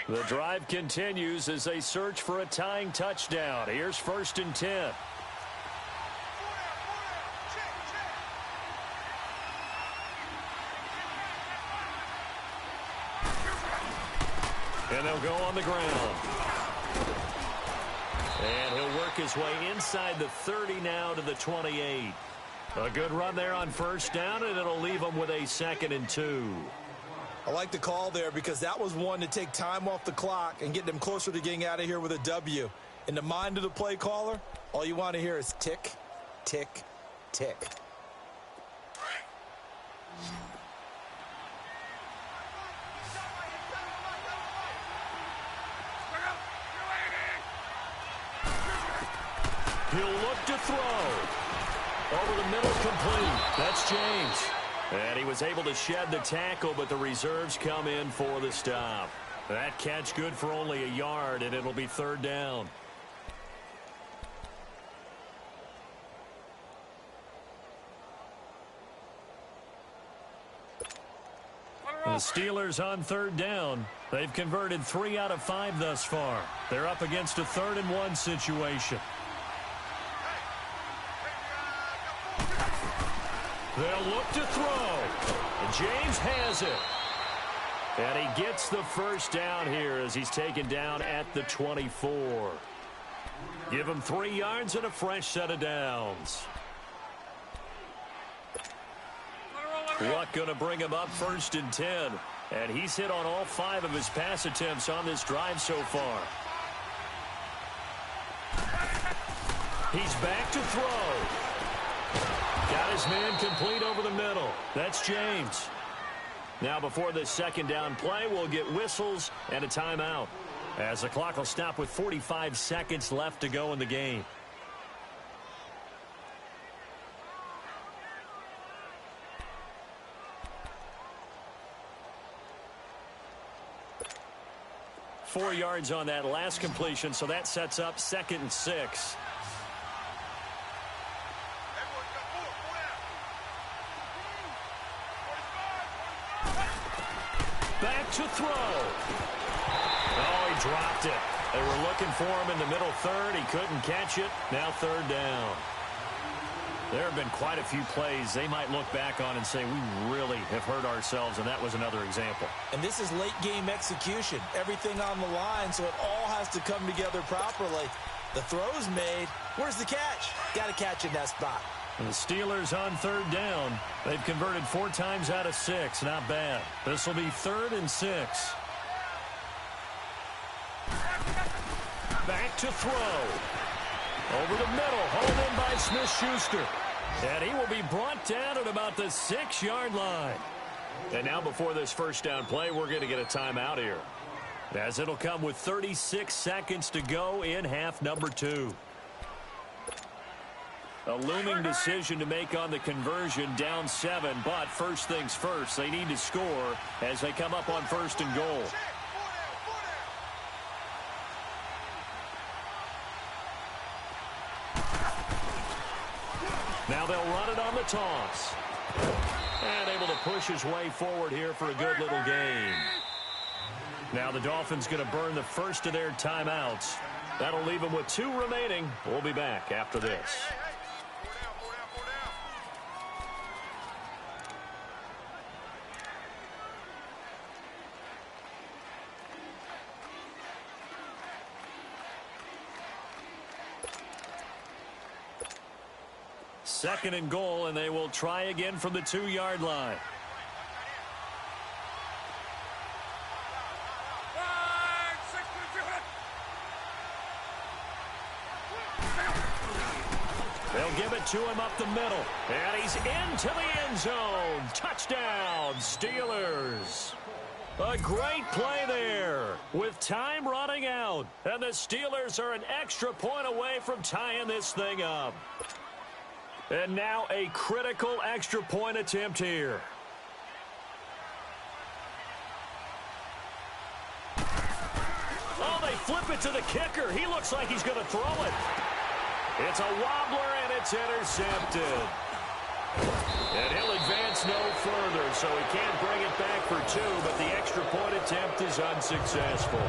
A: The drive continues as they search for a tying touchdown. Here's 1st and 10. And they'll go on the ground. And he'll work his way inside the 30 now to the 28. A good run there on 1st down, and it'll leave them with a 2nd and 2.
B: I like the call there because that was one to take time off the clock and get them closer to getting out of here with a W. In the mind of the play caller, all you want to hear is tick, tick, tick.
A: He'll look to throw. Over the middle, complete. That's James. And he was able to shed the tackle, but the reserves come in for the stop. That catch good for only a yard, and it'll be 3rd down. The Steelers on 3rd down. They've converted 3 out of 5 thus far. They're up against a 3rd and 1 situation. They'll look to throw. And James has it. And he gets the 1st down here as he's taken down at the 24. Give him 3 yards and a fresh set of downs. Luck going to bring him up 1st and 10. And he's hit on all 5 of his pass attempts on this drive so far. He's back to throw. Got his man complete over the middle. That's James. Now before this 2nd down play, we'll get whistles and a timeout, as the clock will stop with 45 seconds left to go in the game. Four yards on that last completion, so that sets up 2nd and 6. Back to throw. Oh, he dropped it. They were looking for him in the middle 3rd. He couldn't catch it. Now 3rd down. There have been quite a few plays they might look back on and say, we really have hurt ourselves, and that was another example.
B: And this is late-game execution. Everything on the line, so it all has to come together properly. The throw's made. Where's the catch? Got to catch in that spot.
A: And the Steelers on 3rd down. They've converted 4 times out of 6. Not bad. This will be 3rd and 6. Back to throw. Over the middle, hauled in by Smith-Schuster. And he will be brought down at about the 6-yard line. And now before this 1st down play, we're going to get a timeout here. As it'll come with 36 seconds to go in half number 2. A looming decision to make on the conversion, down 7, but first things first, they need to score as they come up on 1st and goal. Now they'll run it on the toss. And able to push his way forward here for a good little gain. Now the Dolphins going to burn the first of their timeouts. That'll leave them with 2 remaining. We'll be back after this. Second and goal, and they will try again from the 2-yard line. They'll give it to him up the middle. And he's into the end zone. Touchdown, Steelers. A great play there with time running out. And the Steelers are an extra point away from tying this thing up. And now a critical extra point attempt here. Oh, they flip it to the kicker. He looks like he's going to throw it. It's a wobbler, and it's intercepted. And he'll advance no further, so he can't bring it back for 2, but the extra point attempt is unsuccessful.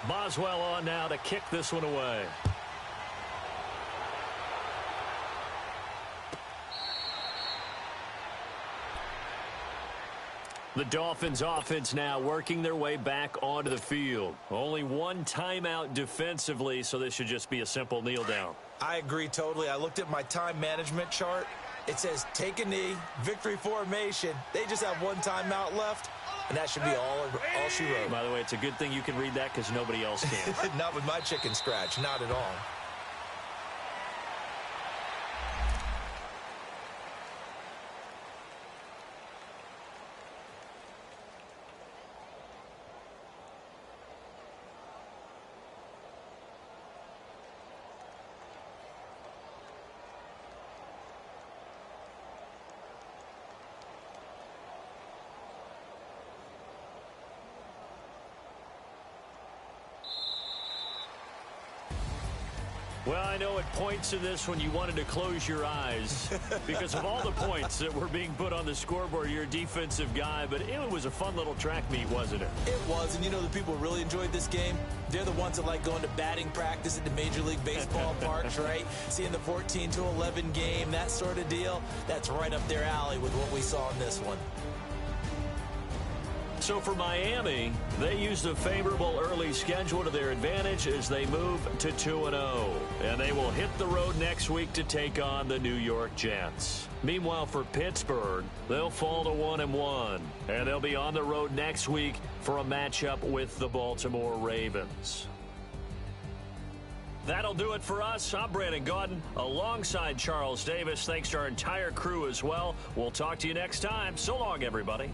A: Boswell on now to kick this one away. The Dolphins offense now working their way back onto the field. Only 1 timeout defensively, so this should just be a simple kneel down.
B: I agree totally. I looked at my time management chart. It says take a knee, victory formation. They just have 1 timeout left. And that should be all she wrote.
A: By the way, it's a good thing you can read that because nobody else can.
B: Not with my chicken scratch. Not at all.
A: Well, I know at points in this when you wanted to close your eyes because of all the points that were being put on the scoreboard. You're a defensive guy, but it was a fun little track meet, wasn't it?
B: It was, and you know the people who really enjoyed this game? They're the ones that like going to batting practice at the Major League Baseball parks, right? Seeing the 14-11 game, that sort of deal. That's right up their alley with what we saw in this one.
A: So for Miami, they used a favorable early schedule to their advantage as they move to 2-0. And they will hit the road next week to take on the New York Jets. Meanwhile, for Pittsburgh, they'll fall to 1-1. And they'll be on the road next week for a matchup with the Baltimore Ravens. That'll do it for us. I'm Brandon Gaudin alongside Charles Davis. Thanks to our entire crew as well. We'll talk to you next time. So long, everybody.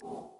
C: go.